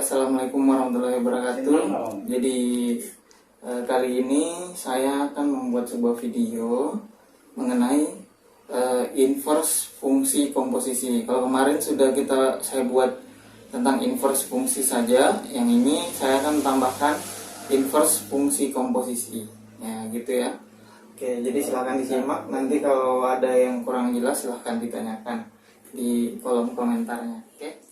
Assalamualaikum warahmatullahi wabarakatuh. Jadi kali ini saya akan membuat sebuah video mengenai inverse fungsi komposisi. Kalau kemarin sudah saya buat tentang inverse fungsi saja, yang ini saya akan tambahkan inverse fungsi komposisi. Ya, gitu ya. Oke, jadi silahkan disimak. Nanti kalau ada yang kurang jelas silahkan ditanyakan di kolom komentarnya. Oke.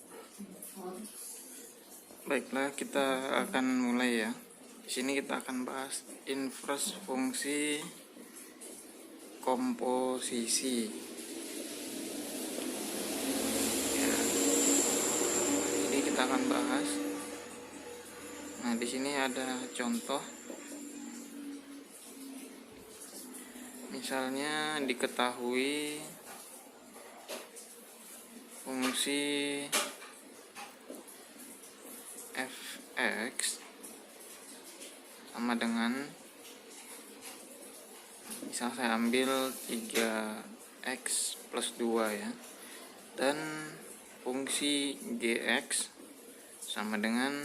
Baiklah, kita akan mulai ya. Di sini kita akan bahas inverse fungsi komposisi. Ya. Jadi kita akan bahas. Nah, di sini ada contoh. Misalnya diketahui fungsi fx sama dengan, misal saya ambil 3x plus 2 ya, dan fungsi gx sama dengan,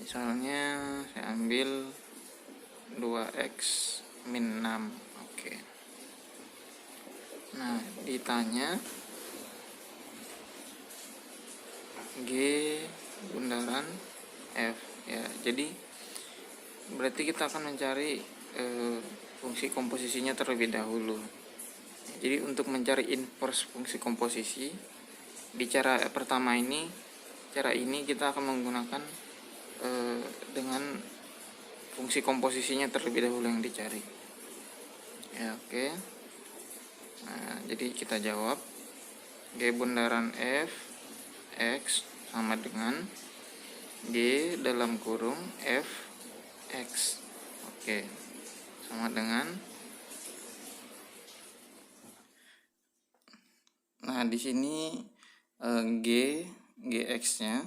misalnya saya ambil 2x min 6. Oke. Nah, ditanya G bundaran F ya. Jadi berarti kita akan mencari fungsi komposisinya terlebih dahulu. Jadi untuk mencari inverse fungsi komposisi di cara pertama ini, cara ini kita akan menggunakan dengan fungsi komposisinya terlebih dahulu yang dicari. Ya, oke. Nah, jadi kita jawab G bundaran F X sama dengan G dalam kurung F X. Oke. Sama dengan, nah di sini Gx-nya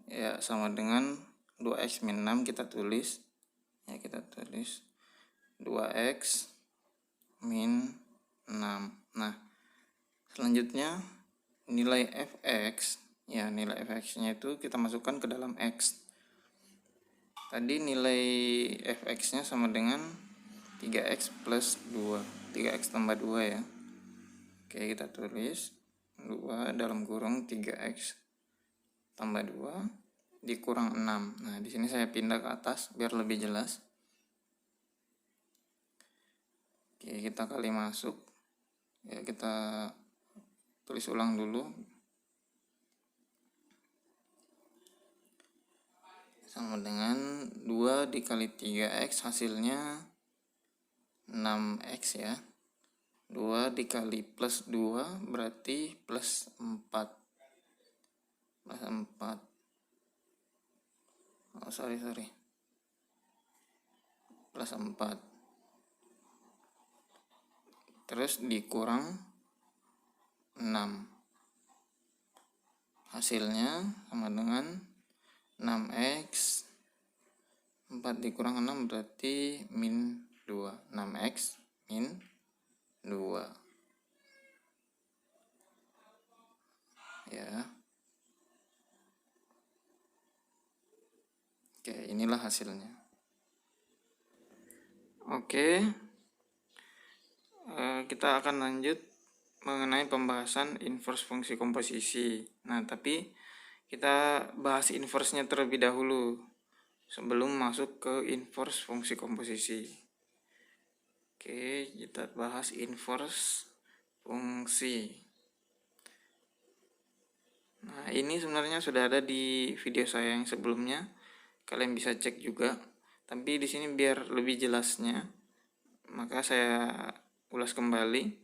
ya sama dengan 2x min 6, kita tulis ya, 2x min 6. Nah, selanjutnya nilai fx ya, nilai fx-nya itu kita masukkan ke dalam x. Tadi nilai fx-nya sama dengan 3x plus 2, 3x tambah 2 ya. Oke, kita tulis 2 dalam kurung 3x tambah 2 dikurang 6. Nah, di sini saya pindah ke atas biar lebih jelas. Oke, kita kali masuk. Ya, kita tulis ulang dulu. Sama dengan 2 dikali 3x hasilnya 6x ya. 2 dikali plus 2 berarti plus 4. Plus 4. Oh, sorry. Plus 4. Terus dikurang 6. Hasilnya sama dengan 6x. 4 dikurang 6 berarti min 2. 6x min 2. Ya. Oke, inilah hasilnya. Oke. Kita akan lanjut mengenai pembahasan inverse fungsi komposisi. Nah, tapi kita bahas inverse-nya terlebih dahulu sebelum masuk ke inverse fungsi komposisi. Oke, kita bahas inverse fungsi. Nah, ini sebenarnya sudah ada di video saya yang sebelumnya. Kalian bisa cek juga. Tapi di sini biar lebih jelasnya, maka saya ulas kembali.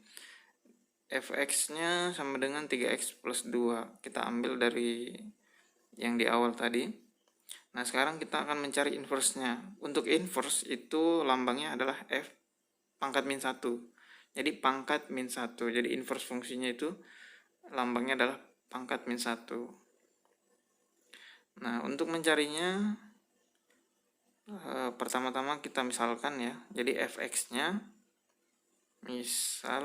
Fx-nya sama dengan 3x plus 2. Kita ambil dari yang di awal tadi. Nah, sekarang kita akan mencari inverse-nya. Untuk inverse itu lambangnya adalah f pangkat min 1. Jadi pangkat min 1. Jadi inverse fungsinya itu lambangnya adalah pangkat min 1. Nah, untuk mencarinya pertama-tama kita misalkan ya. Jadi fx-nya misal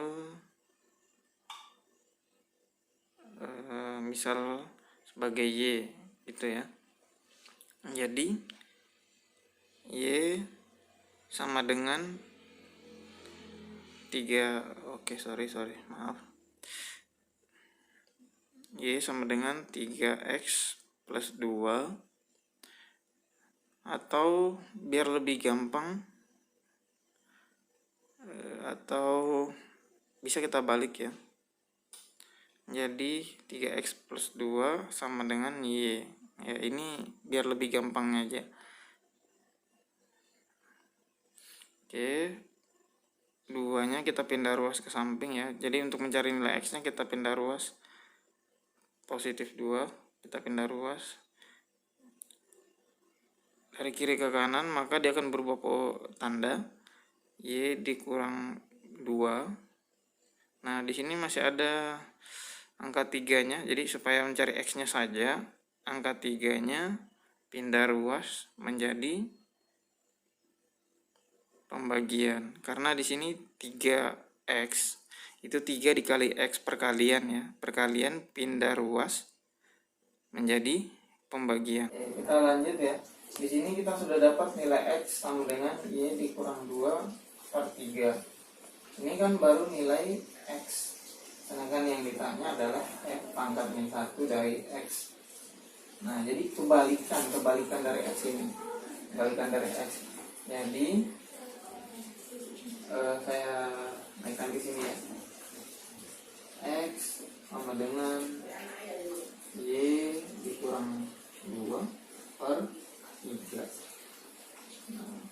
sebagai y. gitu ya. Jadi Y sama dengan 3, maaf. Y sama dengan 3x plus 2, atau biar lebih gampang, atau bisa kita balik ya. Jadi 3x plus 2 sama dengan Y. Ya, ini biar lebih gampang aja. Oke, 2-nya kita pindah ruas ke samping ya. Jadi untuk mencari nilai X-nya kita pindah ruas. Positif 2, kita pindah ruas dari kiri ke kanan, maka dia akan berubah tanda. Y dikurang 2. Nah, di sini masih ada angka 3-nya. Jadi supaya mencari X-nya saja, angka 3-nya pindah ruas menjadi pembagian. Karena di sini 3x itu 3 dikali x perkalian ya. Perkalian pindah ruas menjadi pembagian. Kita lanjut ya. Di sini kita sudah dapat nilai x sama dengan y dikurang 2 per 3. Ini kan baru nilai x. Sedangkan yang ditanya adalah f pangkat min 1 dari x. Nah, jadi kebalikan dari x ini. Kebalikan dari x. Jadi saya naikkan di sini ya. X sama dengan Y dikurang 2 per 3. Nah,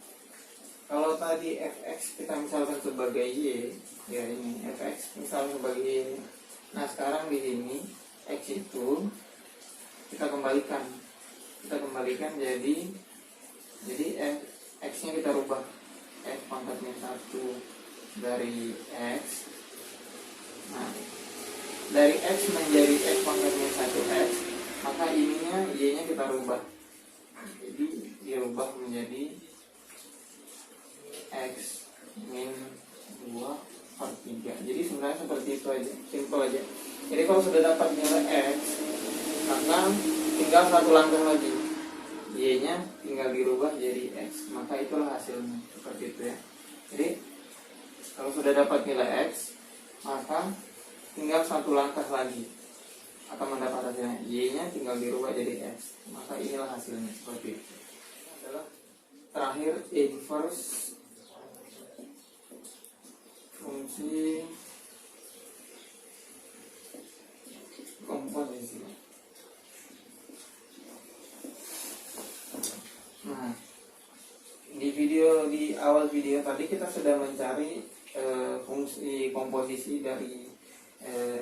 kalau tadi fx kita misalkan sebagai Y, ya ini fx misalkan sebagai Y. Nah, sekarang di sini x itu kita kembalikan jadi x-nya kita rubah f pangkat min 1 dari x. Nah, dari x menjadi f pangkat min 1x, maka ininya y-nya kita rubah. Jadi dirubah menjadi x min 2 per 3. Jadi sebenarnya seperti itu aja, simple aja. Jadi kalau sudah dapat nilai x, maka tinggal satu langkah lagi, y-nya tinggal dirubah jadi x, maka itulah hasilnya, seperti itu ya. Jadi kalau sudah dapat nilai x, maka tinggal satu langkah lagi akan mendapat hasilnya, y-nya tinggal dirubah jadi x, maka inilah hasilnya, seperti itu. Ini adalah terakhir inverse fungsi komposisi. Nah, di awal video tadi kita sudah mencari fungsi komposisi dari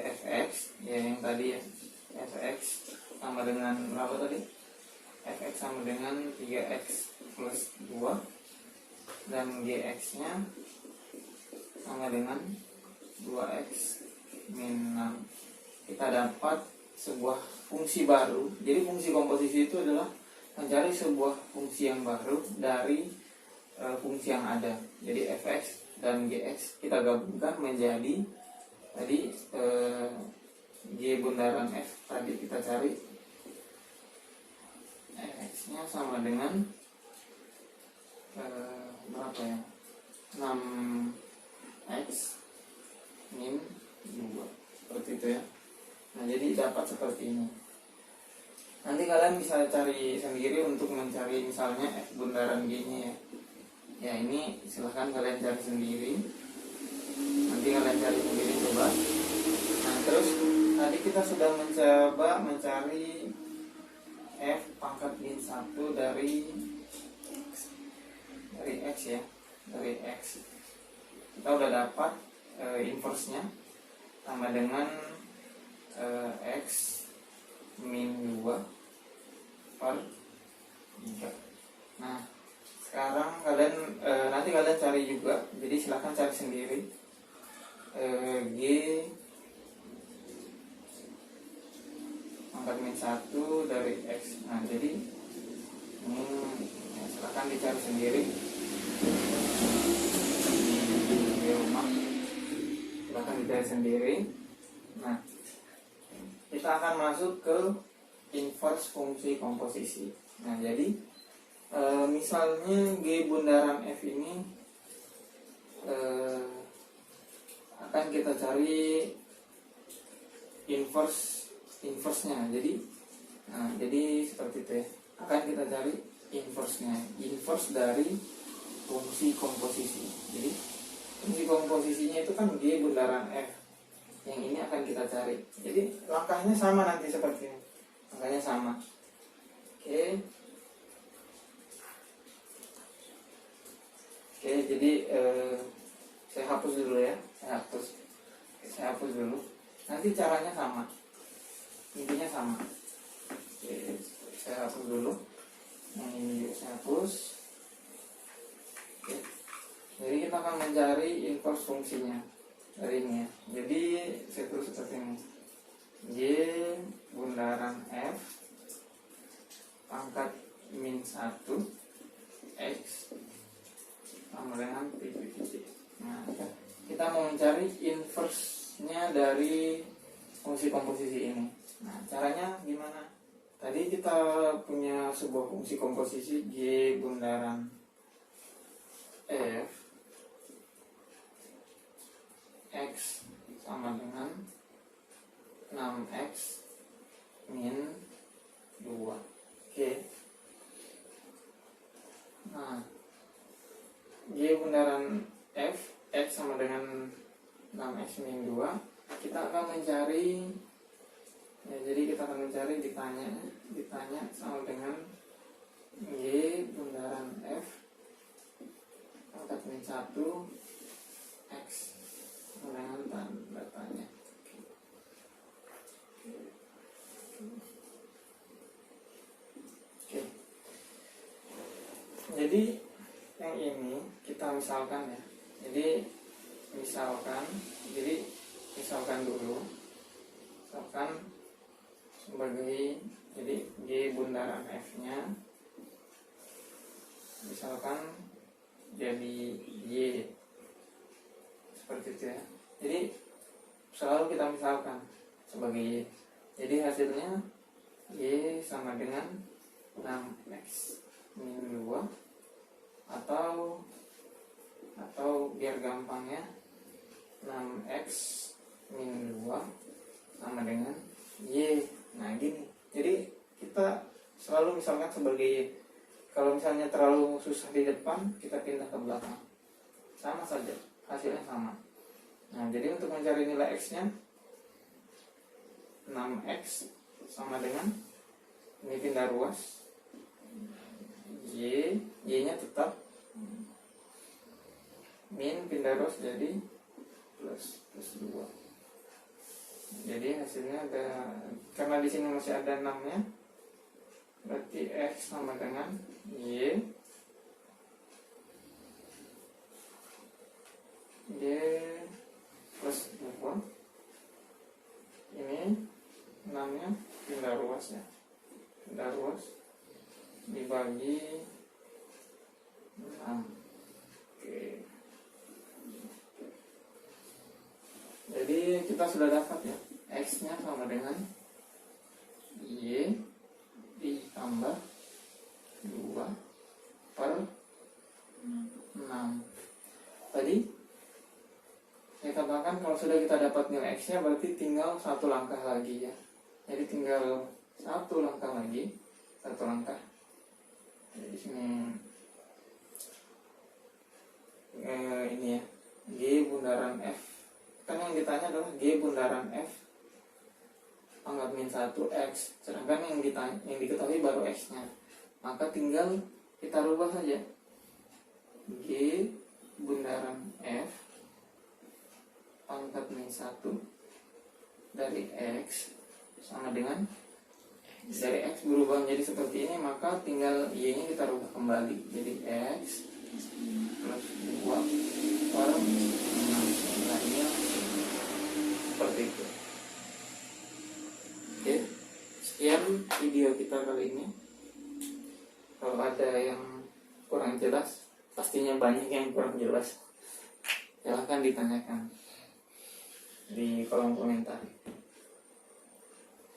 fx ya, yang tadi ya, fx sama dengan berapa tadi? Fx sama dengan 3x plus 2 dan gx-nya sama dengan 2x min 6. Kita dapat sebuah fungsi baru. Jadi fungsi komposisi itu adalah mencari sebuah fungsi yang baru dari fungsi yang ada. Jadi fx dan gx kita gabungkan menjadi tadi g bundaran f tadi kita cari, fx-nya sama dengan berapa ya? 6x min 2, seperti itu ya. Nah, jadi dapat seperti ini. Nanti kalian bisa cari sendiri untuk mencari misalnya f bundaran g-nya ya. Ya, ini silahkan kalian cari sendiri. Nanti kalian cari sendiri coba. Nah, terus tadi kita sudah mencoba mencari f pangkat min 1 dari x ya. Dari x. Kita udah dapat inverse-nya sama dengan x min 2 per 3. Nah, sekarang kalian nanti kalian cari juga, jadi silahkan cari sendiri g pangkat min 1 dari x. Nah, jadi ini ya, silahkan dicari sendiri di rumah, silahkan dicari sendiri. Nah, kita akan masuk ke inverse fungsi komposisi. Nah, jadi misalnya G bundaran F ini akan kita cari inverse-nya. Jadi seperti itu ya. Akan kita cari inverse-nya. Inverse dari fungsi komposisi. Jadi fungsi komposisinya itu kan G bundaran F. Yang ini akan kita cari. Jadi langkahnya sama nanti seperti ini. Langkahnya sama. Oke, jadi saya hapus dulu ya. Saya hapus dulu. Nanti caranya sama. Intinya sama. Oke, saya hapus dulu. Yang ini juga saya hapus. Oke. Jadi kita akan mencari inverse fungsinya dari ini ya. Jadi saya tulis seperti ini. Y bundaran F pangkat min 1 X sama dengan titik. Nah, kita mau mencari inverse-nya dari fungsi komposisi ini. Nah, caranya gimana? Tadi kita punya sebuah fungsi komposisi G bundaran F X sama dengan 6X min 2. Oke. Nah, G bundaran F X sama dengan 6X min 2, kita akan mencari ya, jadi kita akan mencari ditanya sama dengan G bundaran F pangkat min 1 X sama dengan tanda tanya. Oke. Jadi yang ini kita misalkan ya. Jadi misalkan dulu. Misalkan sebagai jadi G bundaran F-nya misalkan jadi Y seperti itu ya. Jadi selalu kita misalkan sebagai Y. Jadi hasilnya Y sama dengan 6X min 2 atau biar gampangnya 6X min 2 sama dengan Y. Nah gini, jadi kita selalu misalkan sebagai Y. Kalau misalnya terlalu susah di depan, kita pindah ke belakang. Sama saja, hasilnya sama. Nah, jadi untuk mencari nilai X-nya 6X sama dengan ini pindah ruas Y-nya tetap min pindah ruas jadi plus 2. Jadi hasilnya ada, karena di sini masih ada 6-nya, berarti X sama dengan Y plus 2. Ini 6-nya pindah ruas ya, pindah ruas dibagi 6. Oke. Jadi kita sudah dapat ya, X-nya sama dengan Y ditambah 2 per 6. Tadi saya katakan kalau sudah kita dapat nilai X-nya berarti tinggal satu langkah lagi ya. Jadi tinggal satu langkah lagi, satu langkah. Jadi sini ini ya, G bundaran F. Kan yang ditanya adalah G bundaran F pangkat min 1 X, sedangkan yang diketahui baru X-nya. Maka tinggal kita rubah saja. G bundaran F pangkat min 1 dari X sama dengan dari X berubah menjadi seperti ini, maka tinggal Y-nya kita rubah kembali. Jadi X plus 2 per 6. Nilainya seperti itu. Oke, sekian video kita kali ini. Kalau ada yang kurang jelas, pastinya banyak yang kurang jelas, silahkan ditanyakan di kolom komentar.